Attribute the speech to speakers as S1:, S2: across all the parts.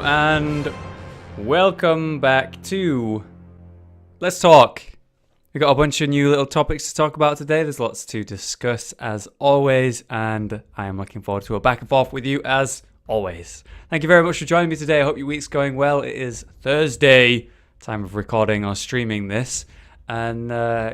S1: and welcome back to Let's Talk. We've got a bunch of new little topics to talk about today. There's lots to discuss as always, and I am looking forward to a back and forth with you as always. Thank you very much for joining me today. I hope your week's going well. It is Thursday, time of recording or streaming this. And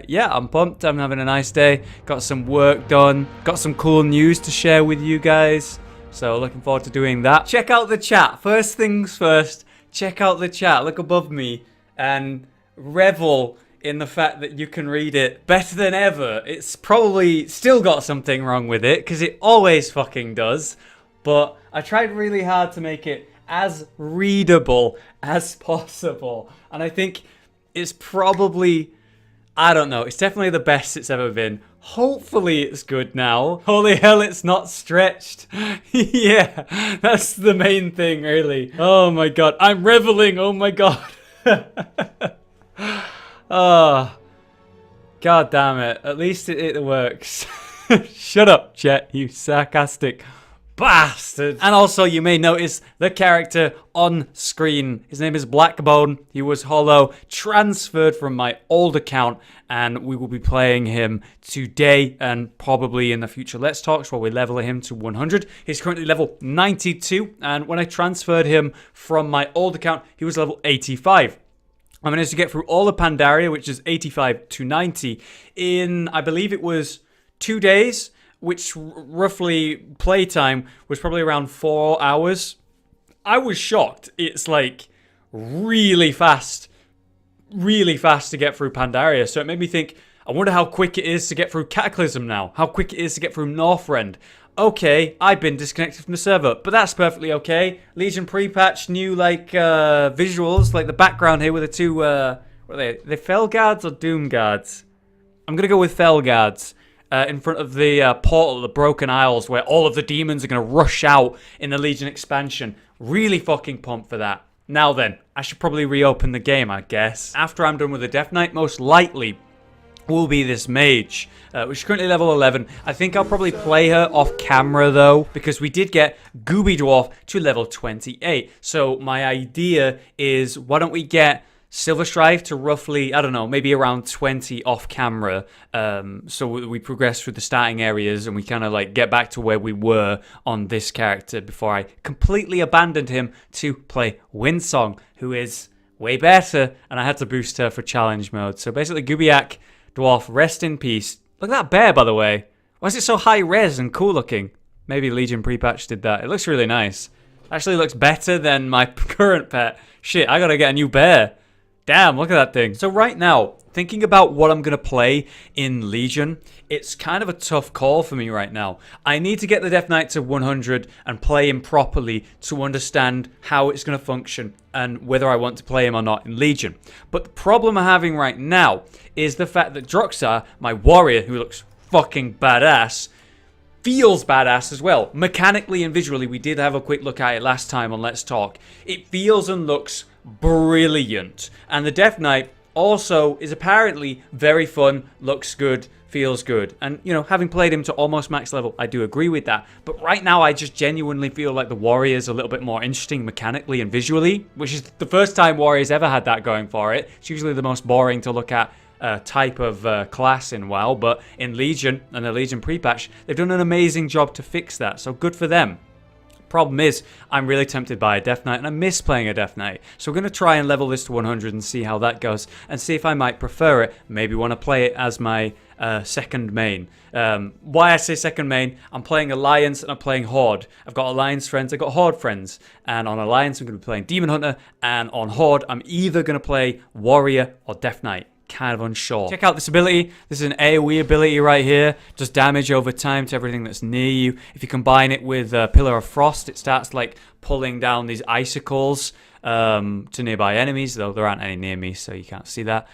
S1: yeah, I'm pumped. I'm having a nice day. Got some work done. Got some cool news to share with you guys. So looking forward to doing that. Check out the chat. First things first, check out the chat. Look above me and revel in the fact that you can read it better than ever. It's probably still got something wrong with it, because it always fucking does. But I tried really hard to make it as readable as possible. And I think it's probably, I don't know, it's definitely the best it's ever been. Hopefully it's good now. Holy hell, it's not stretched. Yeah, that's the main thing, really. Oh my god, I'm reveling, oh my god. Oh, god damn it. At least it works. Shut up, Chet, you sarcastic bastard. And also, you may notice the character on screen. His name is Blackbone. He was Hollow, transferred from my old account, and we will be playing him today and probably in the future Let's Talks where we level him to 100. He's currently level 92, and when I transferred him from my old account, he was level 85. I managed to get through all the Pandaria, which is 85 to 90, in, I believe it was 2 days, which roughly playtime was probably around 4 hours. I was shocked. It's like really fast to get through Pandaria. So it made me think, I wonder how quick it is to get through Cataclysm now. How quick it is to get through Northrend. Okay, I've been disconnected from the server, but that's perfectly okay. Legion pre-patch, new like visuals, like the background here with the two, what are they Fel Guards or Doom Guards? I'm gonna go with Fel Guards. In front of the portal, the Broken Isles, where all of the demons are going to rush out in the Legion expansion. Really fucking pumped for that. Now then, I should probably reopen the game, I guess. After I'm done with the Death Knight, most likely will be this mage, which is currently level 11. I think I'll probably play her off camera though, because we did get Gooby Dwarf to level 28. So my idea is, why don't we get Silver Strife to roughly, I don't know, maybe around 20 off camera, so we progress through the starting areas and we kind of like get back to where we were on this character before I completely abandoned him to play Windsong, who is way better, and I had to boost her for challenge mode. So basically, Gubiak Dwarf, rest in peace. Look at that bear, by the way. Why is it so high res and cool looking? Maybe Legion pre-patch did that. It looks really nice. Actually looks better than my current pet. Shit, I gotta get a new bear. Damn, look at that thing. So right now, thinking about what I'm going to play in Legion, it's kind of a tough call for me right now. I need to get the Death Knight to 100 and play him properly to understand how it's going to function and whether I want to play him or not in Legion. But the problem I'm having right now is the fact that Droxar, my warrior, who looks fucking badass, feels badass as well. Mechanically and visually, we did have a quick look at it last time on Let's Talk. It feels and looks brilliant. And the Death Knight also is apparently very fun, looks good, feels good. And, you know, having played him to almost max level, I do agree with that. But right now, I just genuinely feel like the Warrior's a little bit more interesting mechanically and visually, which is the first time Warrior's ever had that going for it. It's usually the most boring to look at type of class in WoW, but in Legion and the Legion pre-patch, they've done an amazing job to fix that, so good for them. Problem is, I'm really tempted by a Death Knight, and I miss playing a Death Knight. So we're going to try and level this to 100 and see how that goes, and see if I might prefer it. Maybe want to play it as my second main. Why I say second main, I'm playing Alliance and I'm playing Horde. I've got Alliance friends, I've got Horde friends. And on Alliance, I'm going to be playing Demon Hunter, and on Horde, I'm either going to play Warrior or Death Knight. Kind of unsure. Check out this ability. This is an AoE ability right here. Does damage over time to everything that's near you. If you combine it with Pillar of Frost, it starts like pulling down these icicles to nearby enemies, though there aren't any near me, so you can't see that.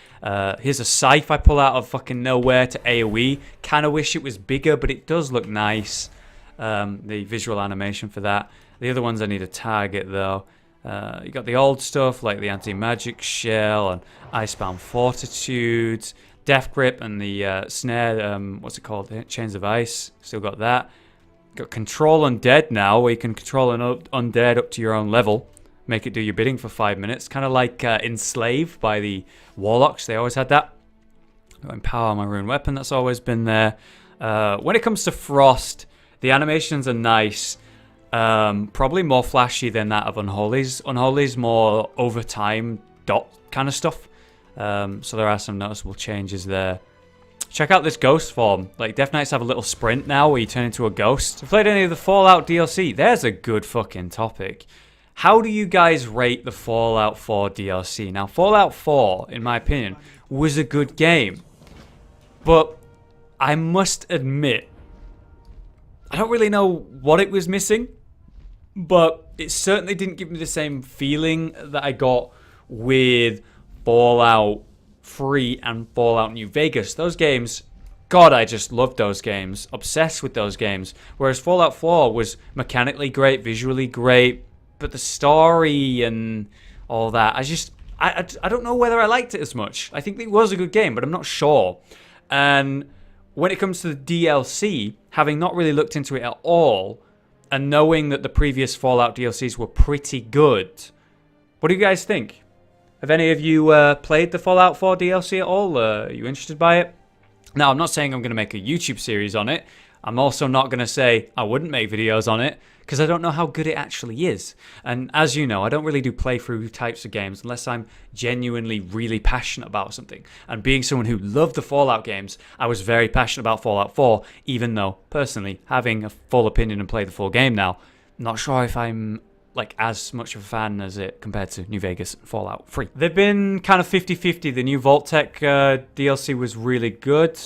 S1: Here's a scythe I pull out of fucking nowhere to AoE. Kind of wish it was bigger, but it does look nice. The visual animation for that. The other ones I need a target, though. You got the old stuff like the anti-magic shell and Icebound Fortitude, Death Grip and the snare, what's it called? Chains of Ice. Still got that. Got Control Undead now, where you can control an undead up to your own level. make it do your bidding for 5 minutes. Kind of like Enslave by the Warlocks. They always had that. Empower my rune weapon. That's always been there. When it comes to Frost, the animations are nice. Probably more flashy than that of Unholy's. Unholy's more over time dot kind of stuff. So there are some noticeable changes there. Check out this ghost form. Like, Death Knights have a little sprint now where you turn into a ghost. If you played any of the Fallout DLC, there's a good fucking topic. How do you guys rate the Fallout 4 DLC? Now, Fallout 4, in my opinion, was a good game. But I must admit, I don't really know what it was missing. But it certainly didn't give me the same feeling that I got with Fallout 3 and Fallout New Vegas. Those games, God, I just loved those games. Obsessed with those games. Whereas Fallout 4 was mechanically great, visually great, but the story and all that, I don't know whether I liked it as much. I think it was a good game, but I'm not sure. And when it comes to the DLC, having not really looked into it at all, and knowing that the previous Fallout DLCs were pretty good, what do you guys think? Have any of you played the Fallout 4 DLC at all? Are you interested by it? Now, I'm not saying I'm going to make a YouTube series on it. I'm also not going to say I wouldn't make videos on it, because I don't know how good it actually is. And as you know, I don't really do playthrough types of games unless I'm genuinely really passionate about something. And being someone who loved the Fallout games, I was very passionate about Fallout 4, even though, personally, having a full opinion and play the full game now, not sure if I'm like as much of a fan as it compared to New Vegas and Fallout 3. They've been kind of 50-50. The new Vault-Tec DLC was really good.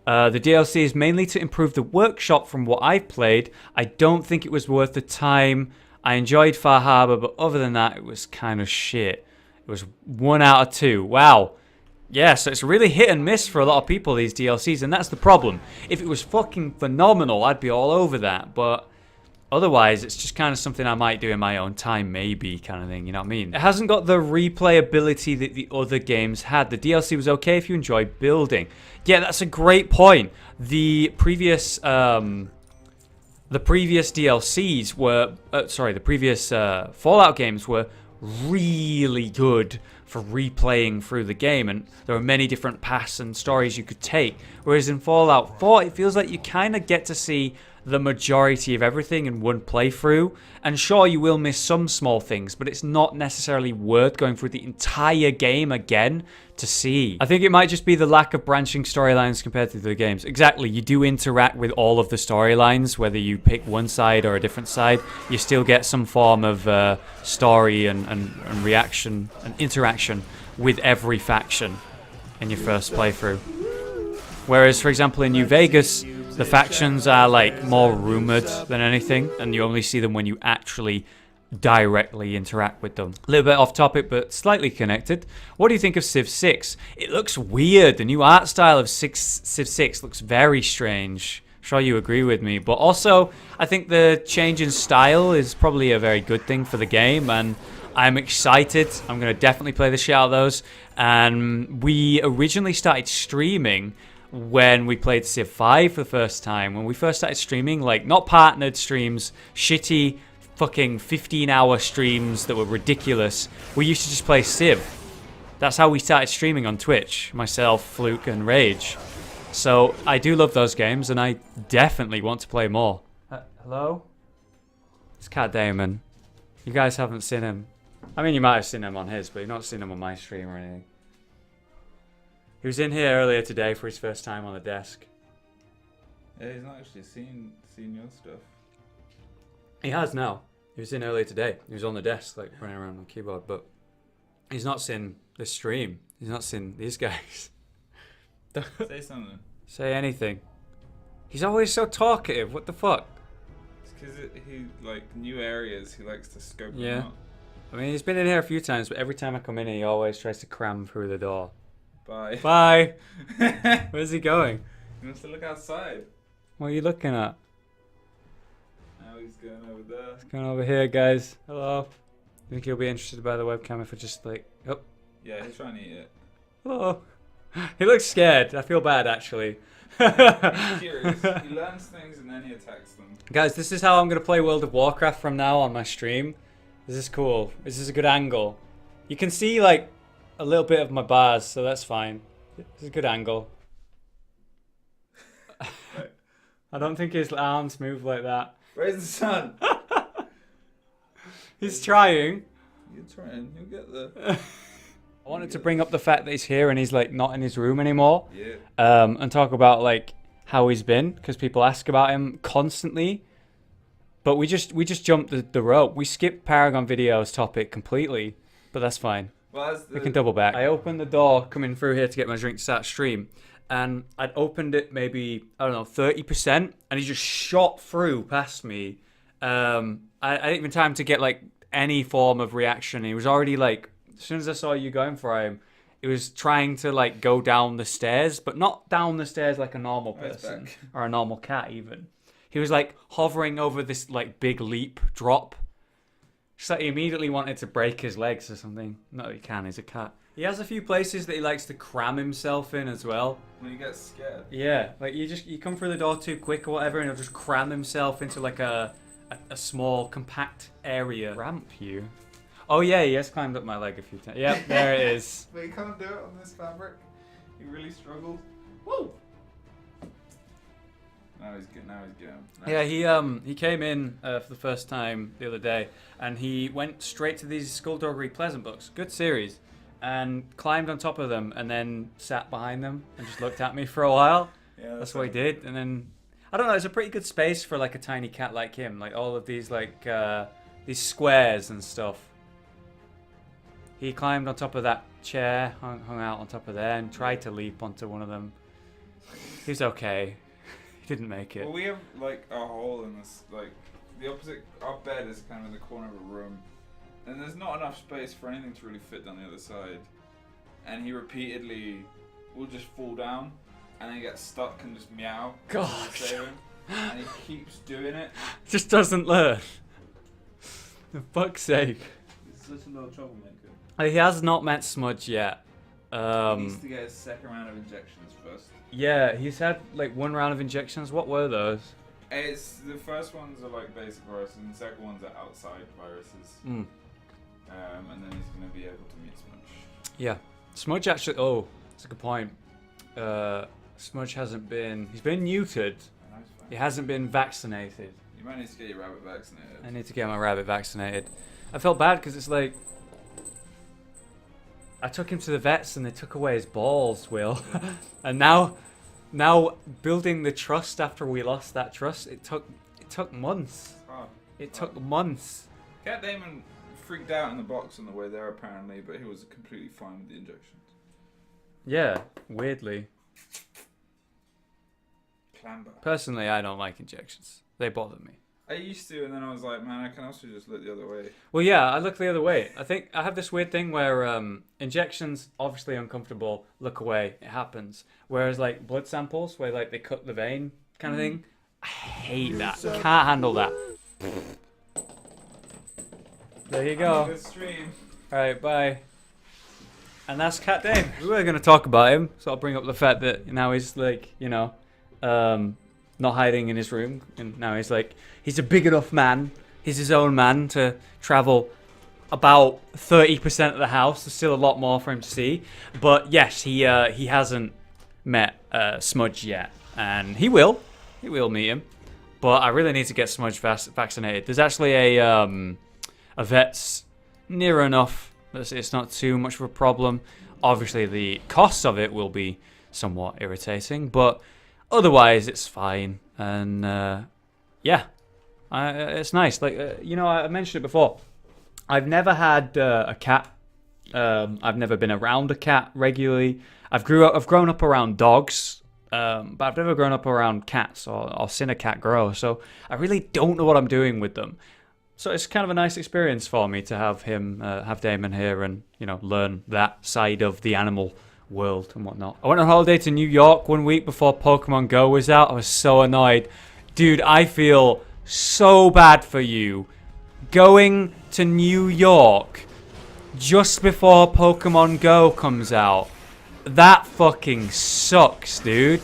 S1: The DLC is mainly to improve the workshop from what I've played. I don't think it was worth the time. I enjoyed Far Harbor, but other than that, it was kind of shit. It was 1 out of 2. Wow. Yeah, so it's really hit and miss for a lot of people, these DLCs, and that's the problem. If it was fucking phenomenal, I'd be all over that, but otherwise, it's just kind of something I might do in my own time, maybe, kind of thing, you know what I mean? It hasn't got the replayability that the other games had. The DLC was okay if you enjoy building. Yeah, that's a great point. The previous DLCs were, the previous Fallout games were really good for replaying through the game, and there are many different paths and stories you could take. Whereas in Fallout 4, it feels like you kind of get to see the majority of everything in one playthrough, and sure, you will miss some small things, but it's not necessarily worth going through the entire game again to see. I think it might just be the lack of branching storylines compared to the games. Exactly, you do interact with all of the storylines, whether you pick one side or a different side, you still get some form of story and reaction and interaction with every faction in your first playthrough. Whereas, for example, in New Vegas, the factions are like more rumored than anything, and you only see them when you actually directly interact with them. A little bit off topic, but slightly connected. What do you think of Civ 6? It looks weird. The new art style of Civ 6 looks very strange. I'm sure you agree with me, but also I think the change in style is probably a very good thing for the game, and I'm excited. I'm going to definitely play the shit out of those. And we originally started streaming when we played Civ 5 for the first time. When we first started streaming, like, not partnered streams, shitty fucking 15-hour streams that were ridiculous, we used to just play Civ. That's how we started streaming on Twitch, myself, Fluke, and Rage. So I do love those games, and I definitely want to play more. Hello? It's Cat Damon. You guys haven't seen him. I mean, you might have seen him on his, but you've not seen him on my stream or anything. He was in here earlier today for his first time on the desk.
S2: Yeah, he's not actually seen your stuff.
S1: He has now. He was in earlier today. He was on the desk, like, running around on the keyboard, but he's not seen the stream. He's not seen these guys.
S2: Say something.
S1: Say anything. He's always so talkative. What the fuck?
S2: It's because he, like, new areas, he likes to scope
S1: Yeah.
S2: them out.
S1: I mean, he's been in here a few times, but every time I come in here, he always tries to cram through the door.
S2: Bye.
S1: Bye. Where's he going?
S2: He wants to look outside.
S1: What are you looking at?
S2: Now he's going over there.
S1: He's going over here, guys. Hello. Think he'll be interested by the webcam if I just, like... Oh.
S2: Yeah, he's trying to eat it.
S1: Hello. He looks scared. I feel bad, actually.
S2: He's curious. He learns things and then he attacks them.
S1: Guys, this is how I'm going to play World of Warcraft from now on my stream. This is cool. This is a good angle. You can see like a little bit of my bars, so that's fine. It's a good angle. I don't think his arms move like that.
S2: Where's the sun?
S1: He's trying.
S2: You're trying. You'll get there.
S1: I wanted to bring up the fact that he's here and he's like not in his room anymore.
S2: Yeah.
S1: And talk about like how he's been, because people ask about him constantly. But we just jumped the rope. We skipped Paragon videos topic completely, but that's fine.
S2: Well,
S1: We can double back. I opened the door coming through here to get my drink to start stream, and I'd opened it maybe, I don't know, 30%, and he just shot through past me. I didn't even time to get like any form of reaction. He was already like, as soon as I saw you going for him, he was trying to like go down the stairs, but not down the stairs like a normal person or a normal cat even. He was like hovering over this like big leap drop. Just like he immediately wanted to break his legs or something. No, he can. He's a cat. He has a few places that he likes to cram himself in as well.
S2: When he gets scared.
S1: Yeah, like you come through the door too quick or whatever, and he'll just cram himself into like a small compact area. Ramp you. Oh yeah, he has climbed up my leg a few times. Yep, there it is.
S2: But he can't do it on this fabric. He really struggled. Woo! Now he's good. Now he's good.
S1: Yeah, he came in for the first time the other day, and he went straight to these Skullduggery Pleasant books. Good series. And climbed on top of them, and then sat behind them and just looked at me for a while.
S2: Yeah,
S1: that's what he did. And then I don't know. It's a pretty good space for like a tiny cat like him. Like all of these like these squares and stuff. He climbed on top of that chair, hung out on top of there, and tried to leap onto one of them. He was okay. He didn't make it.
S2: Well, we have like a hole in this, like the opposite. Our bed is kind of in the corner of a room, and there's not enough space for anything to really fit down the other side. And he repeatedly will just fall down, and then get stuck and just meow.
S1: God.
S2: And he keeps doing it.
S1: Just doesn't learn. For fuck's sake.
S2: He's such a little troublemaker.
S1: He has not met Smudge yet.
S2: He needs to get his second round of injections first.
S1: Yeah, he's had like one round of injections. What were those?
S2: It's the first ones are like basic viruses, and the second ones are outside viruses.
S1: Mm.
S2: And then he's gonna be able to meet Smudge.
S1: Yeah, Smudge actually. Oh, that's a good point. Smudge hasn't been. He's been neutered. He hasn't been vaccinated.
S2: You might need to get your rabbit vaccinated.
S1: I need to get my rabbit vaccinated. I felt bad because it's like I took him to the vets and they took away his balls, Will. And now building the trust after we lost that trust, it took months.
S2: Oh,
S1: it took months.
S2: Cat Damon freaked out in the box on the way there apparently, but he was completely fine with the injections.
S1: Yeah, weirdly.
S2: Clamber.
S1: Personally, I don't like injections. They bother me.
S2: I used to, and then I was like, man, I can also just look the other way.
S1: Well, yeah, I look the other way. I think I have this weird thing where injections, obviously uncomfortable, look away, it happens. Whereas like blood samples, where like they cut the vein kind of thing, I hate that. Can't handle that. There you go.
S2: Good stream.
S1: Alright, bye. And that's Cat Dame. We were going to talk about him, so I'll bring up the fact that now he's like, you know, not hiding in his room, and now he's like, he's a big enough man, he's his own man to travel about 30% of the house. There's still a lot more for him to see, but yes, he hasn't met Smudge yet, and he will meet him, but I really need to get Smudge vaccinated. There's actually a vet's near enough that it's not too much of a problem. Obviously the cost of it will be somewhat irritating, but otherwise, it's fine, and yeah, it's nice. Like you know, I mentioned it before. I've never had a cat. I've never been around a cat regularly. I've grown up around dogs, but I've never grown up around cats or seen a cat grow. So I really don't know what I'm doing with them. So it's kind of a nice experience for me to have Damon here, and you know, learn that side of the animal world and whatnot. I went on holiday to New York 1 week before Pokemon Go was out. I was so annoyed. Dude, I feel so bad for you. Going to New York just before Pokemon Go comes out. That fucking sucks, dude.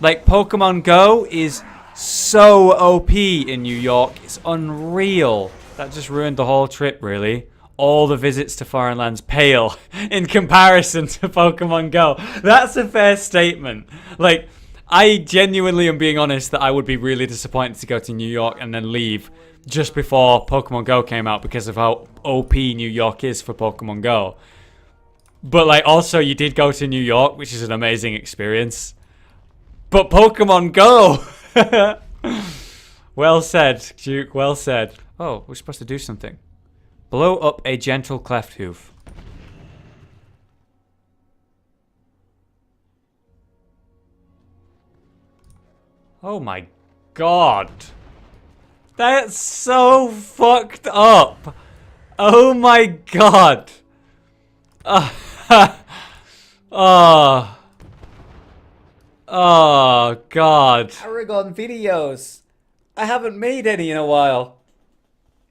S1: Like, Pokemon Go is so OP in New York. It's unreal. That just ruined the whole trip, really. All the visits to foreign lands pale in comparison to Pokemon Go. That's a fair statement. Like, I genuinely am being honest that I would be really disappointed to go to New York and then leave just before Pokemon Go came out because of how OP New York is for Pokemon Go. But, like, also you did go to New York, which is an amazing experience. But Pokemon Go! Well said, Duke, well said. Oh, we're supposed to do something. Blow up a gentle cleft hoof. Oh my god. That's so fucked up. Oh my god. Oh. Oh god. Paragon videos. I haven't made any in a while.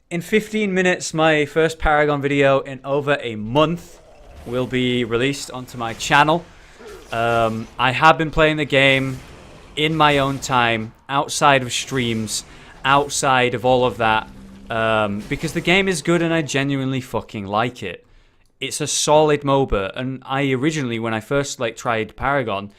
S1: In 15 minutes, my first Paragon video in over a month will be released onto my channel. I have been playing the game in my own time, outside of streams, outside of all of that, because the game is good and I genuinely fucking like it. It's a solid MOBA, and I originally, when I first tried Paragon,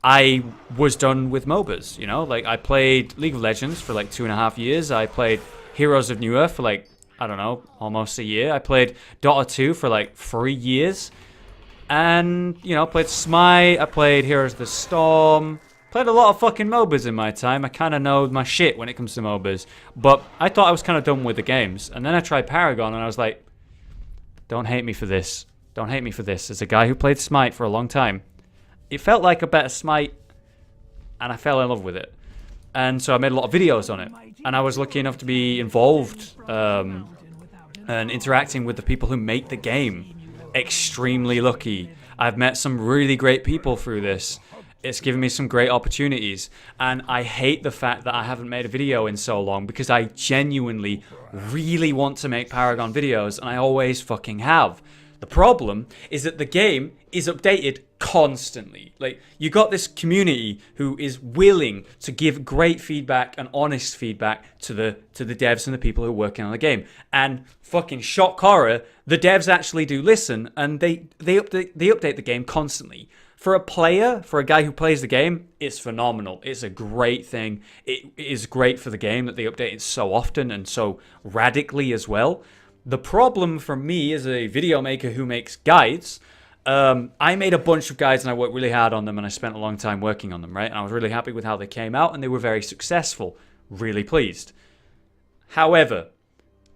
S1: I was done with MOBAs, you know? Like, I played League of Legends for 2.5 years. I played Heroes of New Earth for I don't know, almost a year. I played Dota 2 for 3 years. And, you know, played Smite. I played Heroes of the Storm. Played a lot of fucking MOBAs in my time. I kind of know my shit when it comes to MOBAs. But I thought I was kind of done with the games. And then I tried Paragon and I was like, don't hate me for this. Don't hate me for this. As a guy who played Smite for a long time, it felt like a better Smite, and I fell in love with it. And so I made a lot of videos on it. And I was lucky enough to be involved and interacting with the people who make the game. Extremely lucky. I've met some really great people through this. It's given me some great opportunities. And I hate the fact that I haven't made a video in so long because I genuinely really want to make Paragon videos, and I always fucking have. The problem is that the game is updated constantly. You got this community who is willing to give great feedback and honest feedback to the devs and the people who are working on the game. And fucking shock horror, the devs actually do listen, and they update the game constantly. For a player, for a guy who plays the game, it's phenomenal. It's a great thing. It is great for the game that they update it so often and so radically as well. The problem for me as a video maker who makes guides, I made a bunch of guides and I worked really hard on them and I spent a long time working on them, right? And I was really happy with how they came out and they were very successful. Really pleased. However,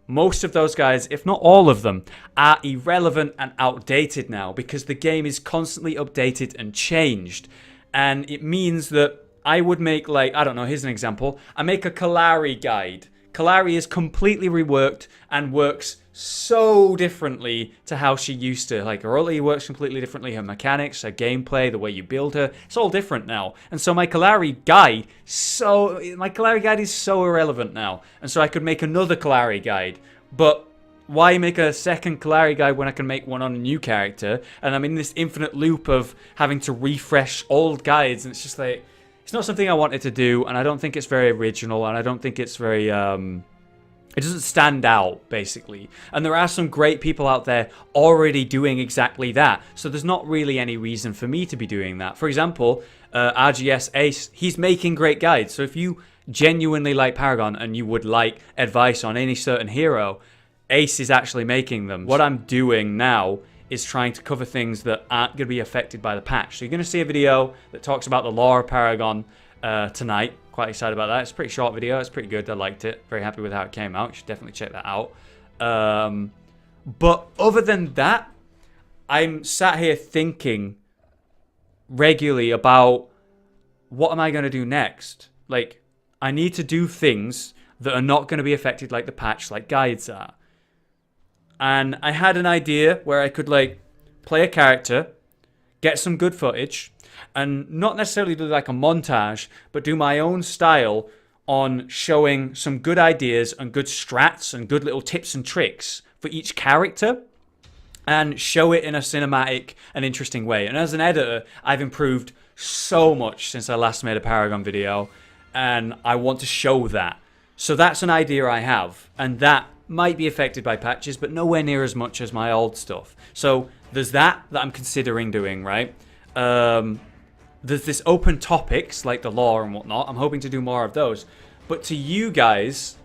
S1: most of those guides, if not all of them, are irrelevant and outdated now because the game is constantly updated and changed. And it means that I would make I don't know, here's an example. I make a Kalari guide. Kalari is completely reworked and works so differently to how she used to. Her ability works completely differently. Her mechanics, her gameplay, the way you build her, it's all different now. And so my Kalari guide is so irrelevant now. And so I could make another Kalari guide. But why make a second Kalari guide when I can make one on a new character? And I'm in this infinite loop of having to refresh old guides, and it's just it's not something I wanted to do, and I don't think it's very original, and I don't think it's very, it doesn't stand out, basically. And there are some great people out there already doing exactly that, so there's not really any reason for me to be doing that. For example, RGS Ace, he's making great guides, so if you genuinely like Paragon and you would like advice on any certain hero, Ace is actually making them. What I'm doing now is trying to cover things that aren't going to be affected by the patch. So you're going to see a video that talks about the lore of Paragon tonight. Quite excited about that. It's a pretty short video. It's pretty good. I liked it. Very happy with how it came out. You should definitely check that out. But other than that, I'm sat here thinking regularly about what am I going to do next? I need to do things that are not going to be affected like the patch, like guides are. And I had an idea where I could play a character, get some good footage, and not necessarily do a montage, but do my own style on showing some good ideas and good strats and good little tips and tricks for each character, and show it in a cinematic and interesting way. And as an editor, I've improved so much since I last made a Paragon video, and I want to show that. So that's an idea I have, and that might be affected by patches, but nowhere near as much as my old stuff. So there's that I'm considering doing, right? There's this open topics, like the lore and whatnot. I'm hoping to do more of those. But to you guys,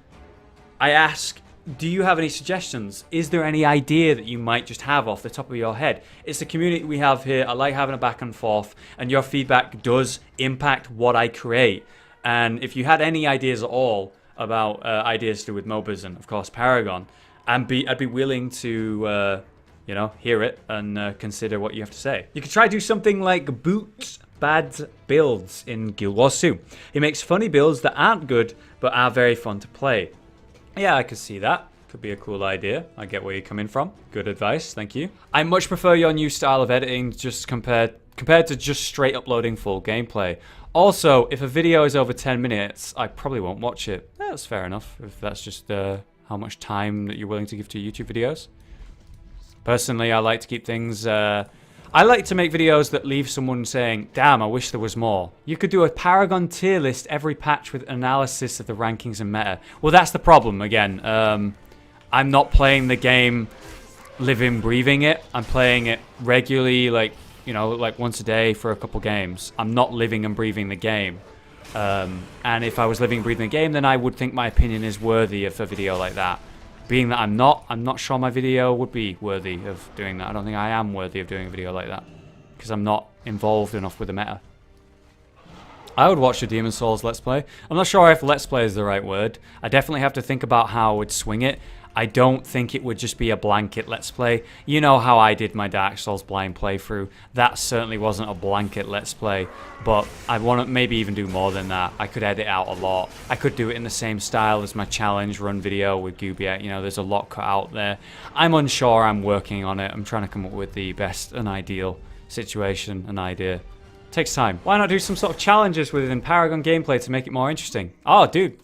S1: I ask, do you have any suggestions? Is there any idea that you might just have off the top of your head? It's the community we have here. I like having a back and forth, and your feedback does impact what I create. And if you had any ideas at all about ideas to do with MOBAs and, of course, Paragon, I'd be willing to, hear it and consider what you have to say. You could try to do something like Boot Bad builds in Guild Wars 2. He makes funny builds that aren't good, but are very fun to play. Yeah, I could see that. Could be a cool idea. I get where you're coming from. Good advice, thank you. I much prefer your new style of editing just compared to just straight uploading full gameplay. Also, if a video is over 10 minutes, I probably won't watch it. That's fair enough, if that's just how much time that you're willing to give to YouTube videos. Personally, I like to keep things... I like to make videos that leave someone saying, damn, I wish there was more. You could do a Paragon tier list every patch with analysis of the rankings and meta. Well, that's the problem, again. I'm not playing the game living, breathing it. I'm playing it regularly, like once a day for a couple games. I'm not living and breathing the game. And if I was living and breathing the game, then I would think my opinion is worthy of a video like that. Being that I'm not sure my video would be worthy of doing that. I don't think I am worthy of doing a video like that. Because I'm not involved enough with the meta. I would watch the Demon Souls Let's Play. I'm not sure if Let's Play is the right word. I definitely have to think about how I would swing it. I don't think it would just be a blanket Let's Play. You know how I did my Dark Souls blind playthrough. That certainly wasn't a blanket Let's Play. But I want to maybe even do more than that. I could edit out a lot. I could do it in the same style as my challenge run video with Gubiak. There's a lot cut out there. I'm unsure. I'm working on it. I'm trying to come up with the best and ideal situation and idea. Takes time. Why not do some sort of challenges within Paragon gameplay to make it more interesting? Oh, dude.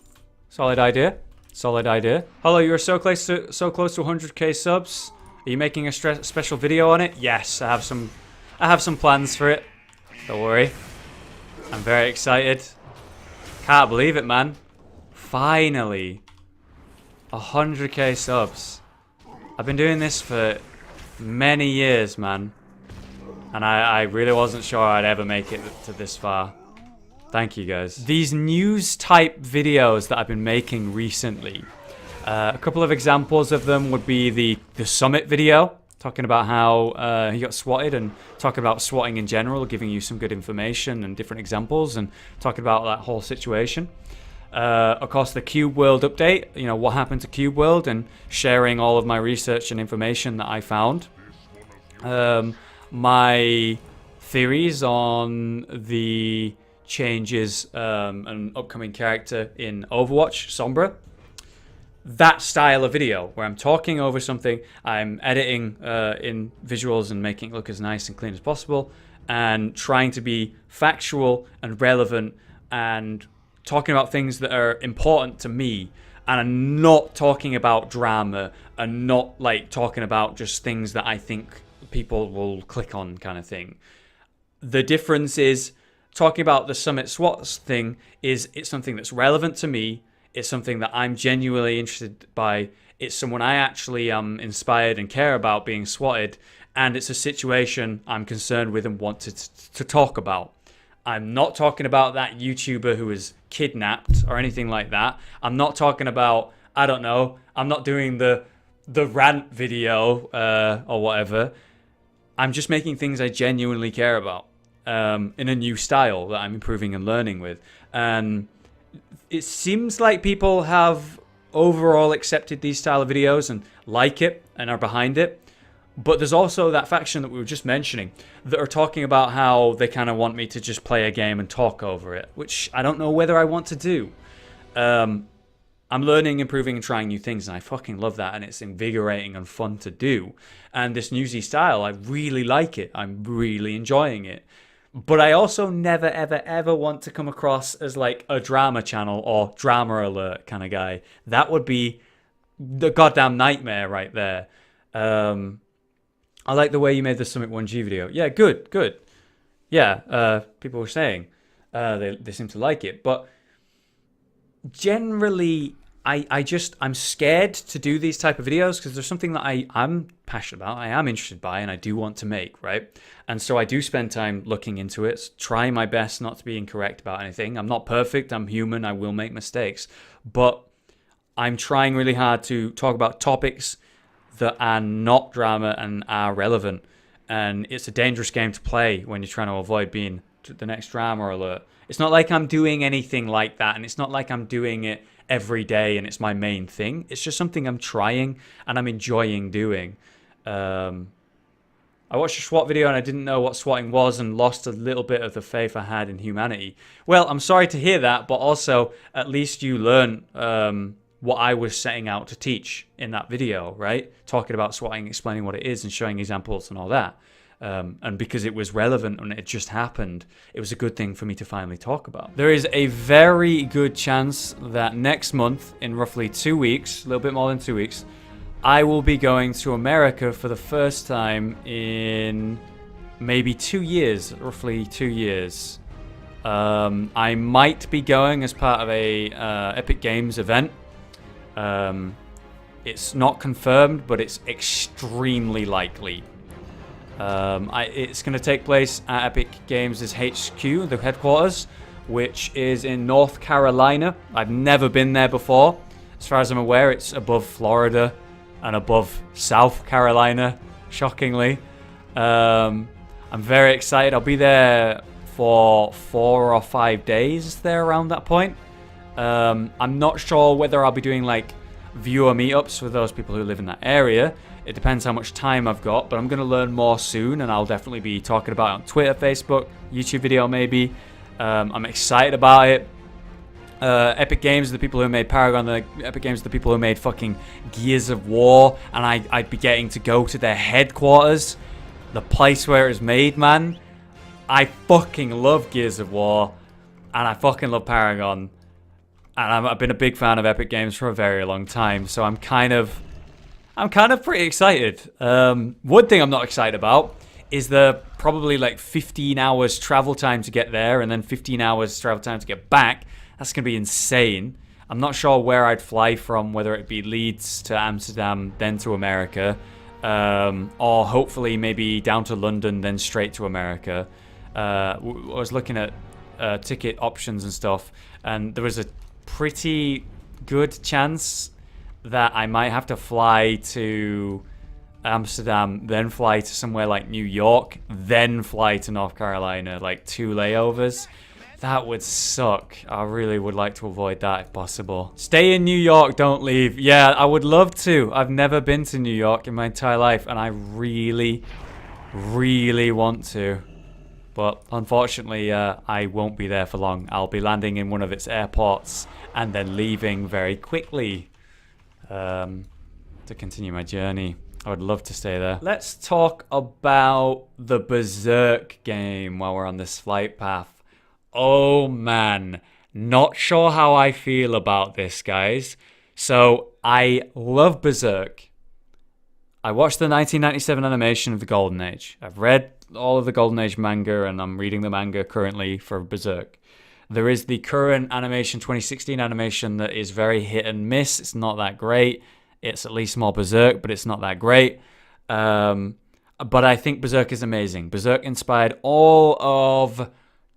S1: Solid idea. Solid idea. Hello, you're so close to 100k subs. Are you making a special video on it? Yes, I have some plans for it. Don't worry. I'm very excited. Can't believe it, man. Finally. 100k subs. I've been doing this for many years, man. And I really wasn't sure I'd ever make it to this far. Thank you, guys. These news type videos that I've been making recently, a couple of examples of them would be the Summit video, talking about how he got swatted and talking about swatting in general, giving you some good information and different examples and talking about that whole situation. Of course, the Cube World update, what happened to Cube World and sharing all of my research and information that I found. My theories on the changes an upcoming character in Overwatch, Sombra. That style of video where I'm talking over something, I'm editing in visuals and making it look as nice and clean as possible, and trying to be factual and relevant and talking about things that are important to me, and I'm not talking about drama and not like talking about just things that I think people will click on kind of thing. The difference is talking about the Summit SWATs thing is it's something that's relevant to me. It's something that I'm genuinely interested by. It's someone I actually am inspired and care about being swatted. And it's a situation I'm concerned with and want to talk about. I'm not talking about that YouTuber who was kidnapped or anything like that. I'm not talking about, I don't know, I'm not doing the rant video or whatever. I'm just making things I genuinely care about. In a new style that I'm improving and learning with. And it seems like people have overall accepted these style of videos and like it and are behind it. But there's also that faction that we were just mentioning that are talking about how they kind of want me to just play a game and talk over it, which I don't know whether I want to do. I'm learning, improving, and trying new things, and I fucking love that, and it's invigorating and fun to do. And this newsy style, I really like it. I'm really enjoying it. But I also never, ever, ever want to come across as like a drama channel or drama alert kind of guy. That would be the goddamn nightmare right there. I like the way you made the Summit 1G video. Yeah, good. Yeah, people were saying they seem to like it. But generally, I'm scared to do these type of videos because there's something that I'm passionate about, I am interested by, and I do want to make, right? And so I do spend time looking into it, trying my best not to be incorrect about anything. I'm not perfect, I'm human, I will make mistakes, but I'm trying really hard to talk about topics that are not drama and are relevant. And it's a dangerous game to play when you're trying to avoid being the next drama alert. It's not like I'm doing anything like that, and it's not like I'm doing it every day and it's my main thing. It's just something I'm trying and I'm enjoying doing. I watched a SWAT video and I didn't know what swatting was and lost a little bit of the faith I had in humanity. Well, I'm sorry to hear that, but also at least you learn what I was setting out to teach in that video, right? Talking about swatting, explaining what it is and showing examples and all that. And because it was relevant and it just happened, it was a good thing for me to finally talk about. There is a very good chance that next month, in roughly 2 weeks, a little bit more than 2 weeks, I will be going to America for the first time in maybe 2 years, roughly 2 years. I might be going as part of a Epic Games event. It's not confirmed, but it's extremely likely. It's going to take place at Epic Games' HQ, the headquarters, which is in North Carolina. I've never been there before. As far as I'm aware, it's above Florida and above South Carolina, shockingly. I'm very excited. I'll be there for 4 or 5 days there around that point. I'm not sure whether I'll be doing like viewer meetups for those people who live in that area. It depends how much time I've got, but I'm going to learn more soon, and I'll definitely be talking about it on Twitter, Facebook, YouTube video maybe. I'm excited about it. Epic Games are the people who made Paragon. Epic Games are the people who made fucking Gears of War, and I'd be getting to go to their headquarters, the place where it was made, man. I fucking love Gears of War, and I fucking love Paragon, and I've been a big fan of Epic Games for a very long time, so I'm kind of pretty excited. One thing I'm not excited about is the probably like 15 hours travel time to get there and then 15 hours travel time to get back. That's going to be insane. I'm not sure where I'd fly from, whether it be Leeds to Amsterdam, then to America, or hopefully maybe down to London, then straight to America. I was looking at ticket options and stuff, and there was a pretty good chance that I might have to fly to Amsterdam, then fly to somewhere like New York, then fly to North Carolina, like 2 layovers. That would suck. I really would like to avoid that if possible. Stay in New York, don't leave. Yeah, I would love to. I've never been to New York in my entire life, and I really, really want to. But unfortunately, I won't be there for long. I'll be landing in one of its airports and then leaving very quickly. To continue my journey. I would love to stay there. Let's talk about the Berserk game while we're on this flight path. Oh man, not sure how I feel about this, guys. So I love Berserk. I watched the 1997 animation of the Golden Age. I've read all of the Golden Age manga, and I'm reading the manga currently for Berserk. There is the current animation, 2016 animation, that is very hit and miss. It's not that great. It's at least more Berserk, but it's not that great. But I think Berserk is amazing. Berserk inspired all of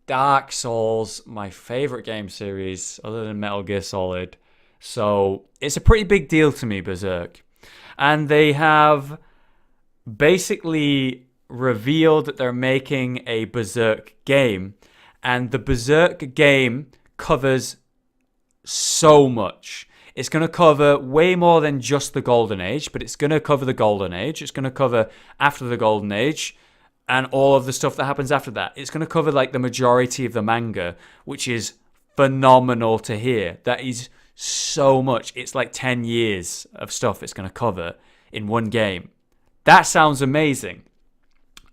S1: Dark Souls, my favorite game series, other than Metal Gear Solid. So it's a pretty big deal to me, Berserk. And they have basically revealed that they're making a Berserk game. And the Berserk game covers so much. It's going to cover way more than just the Golden Age, but it's going to cover the Golden Age. It's going to cover after the Golden Age and all of the stuff that happens after that. It's going to cover like the majority of the manga, which is phenomenal to hear. That is so much. It's like 10 years of stuff it's going to cover in one game. That sounds amazing.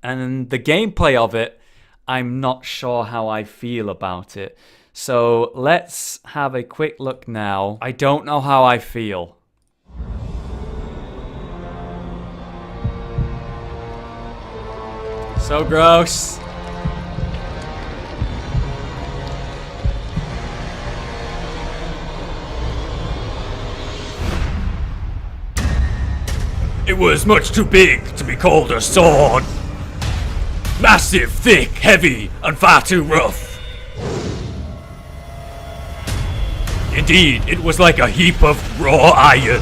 S1: And the gameplay of it, I'm not sure how I feel about it. So let's have a quick look now. I don't know how I feel. So gross. It was much too big to be called a sword. Massive, thick, heavy, and far too rough. Indeed, it was like a heap of raw iron.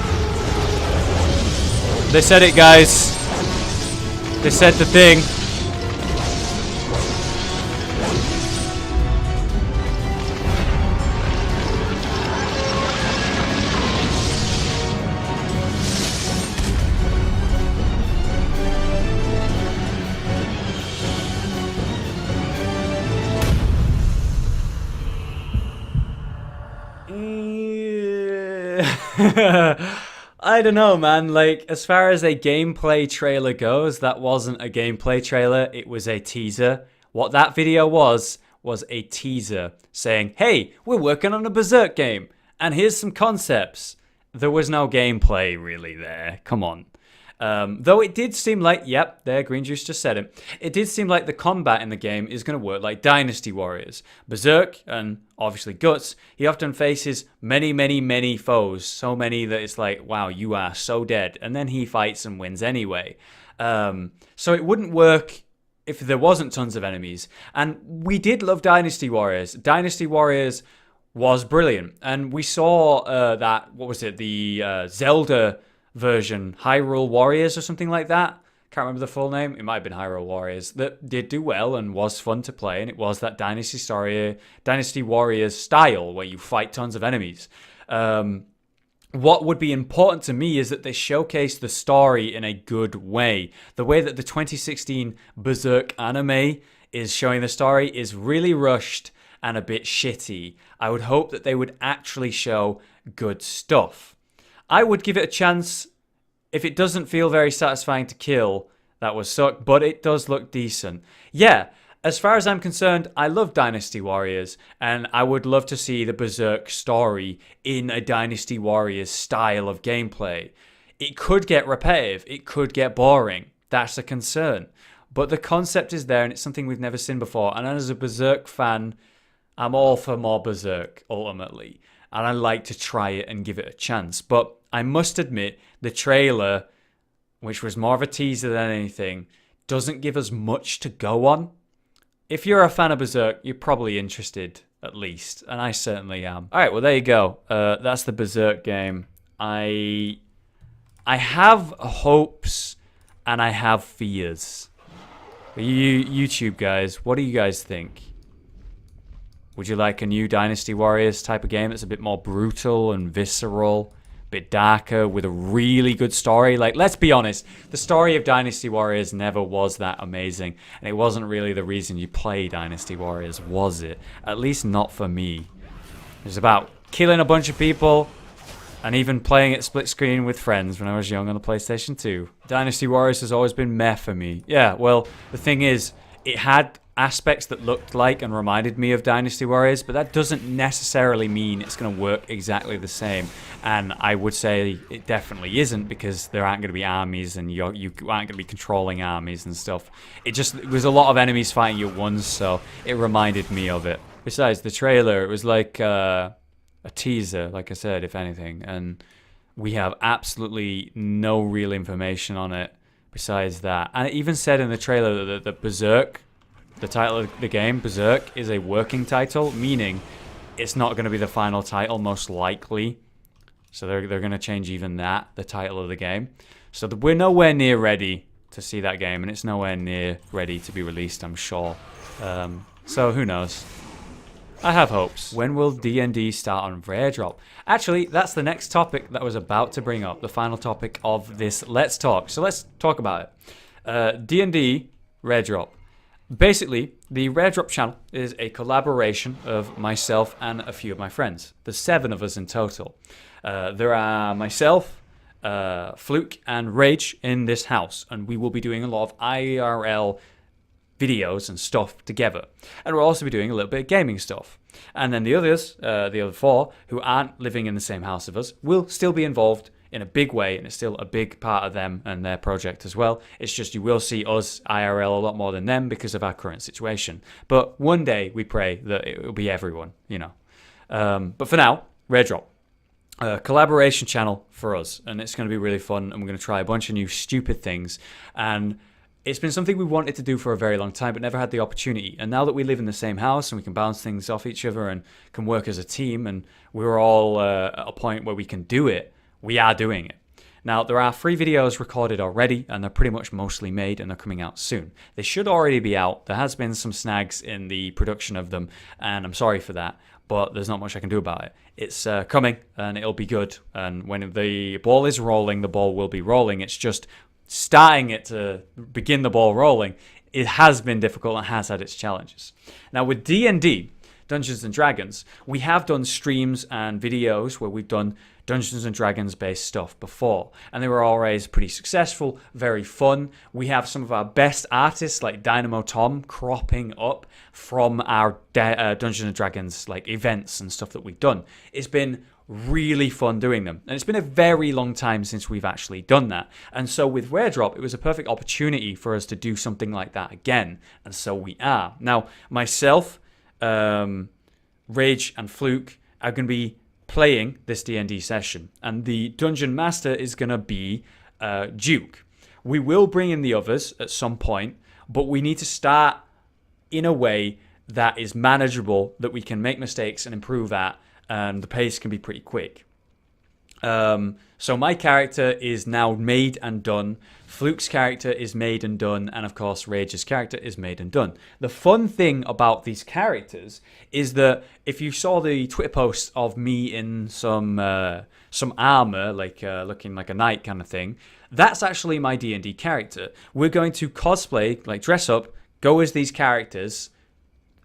S1: They said it, guys. They said the thing. I don't know, man. Like, as far as a gameplay trailer goes, that wasn't a gameplay trailer. It was a teaser. What that video was a teaser saying, hey, we're working on a Berserk game, and here's some concepts. There was no gameplay really there. Come on. Though it did seem like, yep, there, Green Juice just said it. It did seem like the combat in the game is going to work like Dynasty Warriors. Berserk, and obviously Guts, he often faces many foes. So many that it's like, wow, you are so dead. And then he fights and wins anyway. So it wouldn't work if there wasn't tons of enemies. And we did love Dynasty Warriors. Dynasty Warriors was brilliant. And we saw that, what was it, the Zelda version, Hyrule Warriors or something like that. Can't remember the full name. It might have been Hyrule Warriors. That did do well and was fun to play, and it was that Dynasty Warriors style where you fight tons of enemies. What would be important to me is that they showcase the story in a good way. The way that the 2016 Berserk anime is showing the story is really rushed and a bit shitty. I would hope that they would actually show good stuff. I would give it a chance. If it doesn't feel very satisfying to kill, that would suck, but it does look decent. Yeah, as far as I'm concerned, I love Dynasty Warriors, and I would love to see the Berserk story in a Dynasty Warriors style of gameplay. It could get repetitive, it could get boring, that's a concern. But the concept is there, and it's something we've never seen before, and as a Berserk fan, I'm all for more Berserk, ultimately. And I like to try it and give it a chance. But I must admit, the trailer, which was more of a teaser than anything, doesn't give us much to go on. If you're a fan of Berserk, you're probably interested, at least. And I certainly am. Alright, well there you go. That's the Berserk game. I have hopes and I have fears. YouTube guys, what do you guys think? Would you like a new Dynasty Warriors type of game that's a bit more brutal and visceral, a bit darker, with a really good story? Like, let's be honest, the story of Dynasty Warriors never was that amazing, and it wasn't really the reason you play Dynasty Warriors, was it? At least not for me. It was about killing a bunch of people, and even playing it split screen with friends when I was young on the PlayStation 2. Dynasty Warriors has always been meh for me. Yeah, well, the thing is, it had aspects that looked like and reminded me of Dynasty Warriors, but that doesn't necessarily mean it's going to work exactly the same. And I would say it definitely isn't, because there aren't going to be armies and you aren't going to be controlling armies and stuff. It was a lot of enemies fighting you at once, so it reminded me of it. Besides, the trailer, it was like a teaser, like I said, if anything, and we have absolutely no real information on it besides that. And it even said in the trailer that Berserk, the title of the game, Berserk, is a working title, meaning it's not going to be the final title, most likely. So they're going to change even that, the title of the game. So we're nowhere near ready to see that game, and it's nowhere near ready to be released, I'm sure. So who knows? I have hopes. When will D&D start on Rare Drop? Actually, that's the next topic that I was about to bring up, the final topic of this Let's Talk. So let's talk about it. D&D Rare Drop. Basically, the Rare Drop channel is a collaboration of myself and a few of my friends. There's 7 of us in total. There are myself, Fluke, and Rage in this house, and we will be doing a lot of IRL videos and stuff together. And we'll also be doing a little bit of gaming stuff. And then the others, the other 4, who aren't living in the same house as us, will still be involved in a big way, and it's still a big part of them and their project as well. It's just you will see us IRL a lot more than them because of our current situation. But one day we pray that it will be everyone, you know. But for now, Rare Drop. collaboration channel for us, and it's going to be really fun, and we're going to try a bunch of new stupid things. And it's been something we wanted to do for a very long time but never had the opportunity. And now that we live in the same house and we can bounce things off each other and can work as a team, and we're all at a point where we can do it, we are doing it. Now, there are 3 videos recorded already, and they're pretty much mostly made, and they're coming out soon. They should already be out. There has been some snags in the production of them, and I'm sorry for that, but there's not much I can do about it. It's coming, and it'll be good. And when the ball is rolling, the ball will be rolling. It's just starting it to begin the ball rolling. It has been difficult and has had its challenges. Now, with D&D, Dungeons and Dragons, we have done streams and videos where we've done Dungeons and Dragons based stuff before, and they were always pretty successful, very fun. We have some of our best artists like Dynamo Tom cropping up from our Dungeons and Dragons like events and stuff that we've done. It's been really fun doing them, and it's been a very long time since we've actually done that. And so with Rare Drop, it was a perfect opportunity for us to do something like that again, and so we are. Now, myself, Rage and Fluke are going to be playing this D&D session, and the Dungeon Master is going to be Duke. We will bring in the others at some point, but we need to start in a way that is manageable, that we can make mistakes and improve at, and the pace can be pretty quick. So my character is now made and done. Fluke's character is made and done. And of course, Rage's character is made and done. The fun thing about these characters is that if you saw the Twitter post of me in some armor, like looking like a knight kind of thing, that's actually my D&D character. We're going to cosplay, like dress up, go as these characters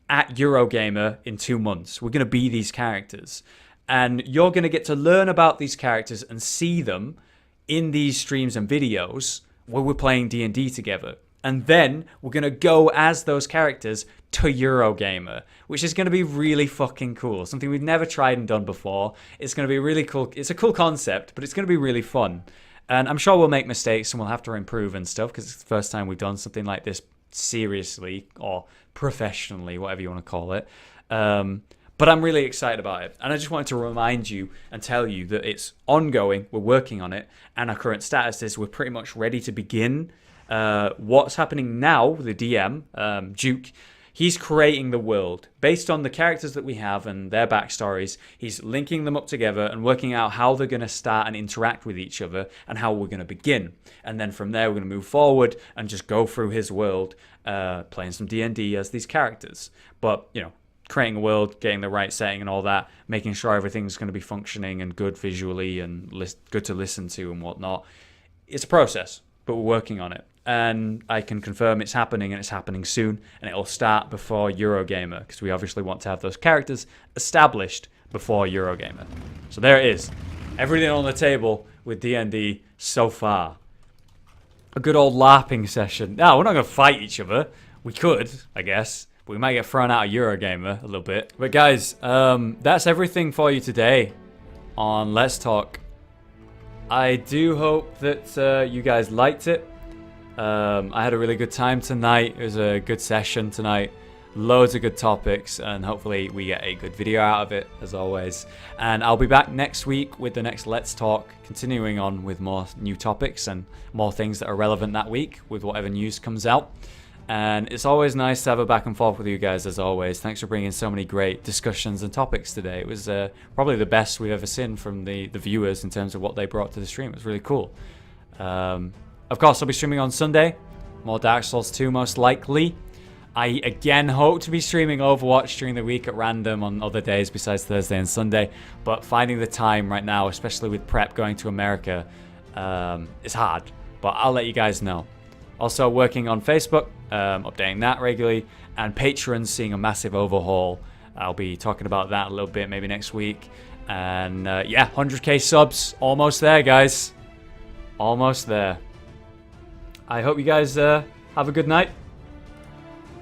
S1: at Eurogamer in 2 months. We're going to be these characters. And you're going to get to learn about these characters and see them in these streams and videos where we're playing D&D together. And then we're going to go as those characters to Eurogamer, which is going to be really fucking cool. Something we've never tried and done before. It's going to be really cool. It's a cool concept, but it's going to be really fun. And I'm sure we'll make mistakes and we'll have to improve and stuff, because it's the first time we've done something like this seriously or professionally, whatever you want to call it. But I'm really excited about it. And I just wanted to remind you and tell you that it's ongoing. We're working on it. And our current status is we're pretty much ready to begin. What's happening now with the DM, Duke, he's creating the world. Based on the characters that we have and their backstories, he's linking them up together and working out how they're going to start and interact with each other and how we're going to begin. And then from there, we're going to move forward and just go through his world, playing some D&D as these characters. But, you know, creating a world, getting the right setting and all that, making sure everything's going to be functioning and good visually and good to listen to and whatnot. It's a process, but we're working on it. And I can confirm it's happening, and it's happening soon, and it'll start before Eurogamer, because we obviously want to have those characters established before Eurogamer. So there it is. Everything on the table with D&D so far. A good old LARPing session. Now, we're not going to fight each other. We could, I guess. We might get thrown out of Eurogamer a little bit. But guys, that's everything for you today on Let's Talk. I do hope that you guys liked it. I had a really good time tonight. It was a good session tonight. Loads of good topics, and hopefully we get a good video out of it, as always. And I'll be back next week with the next Let's Talk, continuing on with more new topics and more things that are relevant that week with whatever news comes out. And it's always nice to have a back and forth with you guys, as always. Thanks for bringing so many great discussions and topics today. It was probably the best we've ever seen from the viewers in terms of what they brought to the stream. It was really cool. Of course, I'll be streaming on Sunday. More Dark Souls 2, most likely. I, again, hope to be streaming Overwatch during the week at random on other days besides Thursday and Sunday. But finding the time right now, especially with prep going to America, is hard. But I'll let you guys know. Also working on Facebook, updating that regularly, and Patreon seeing a massive overhaul. I'll be talking about that a little bit maybe next week. And yeah, 100k subs, almost there, guys. Almost there. I hope you guys have a good night.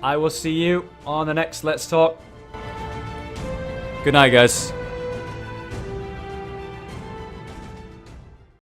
S1: I will see you on the next Let's Talk. Good night, guys.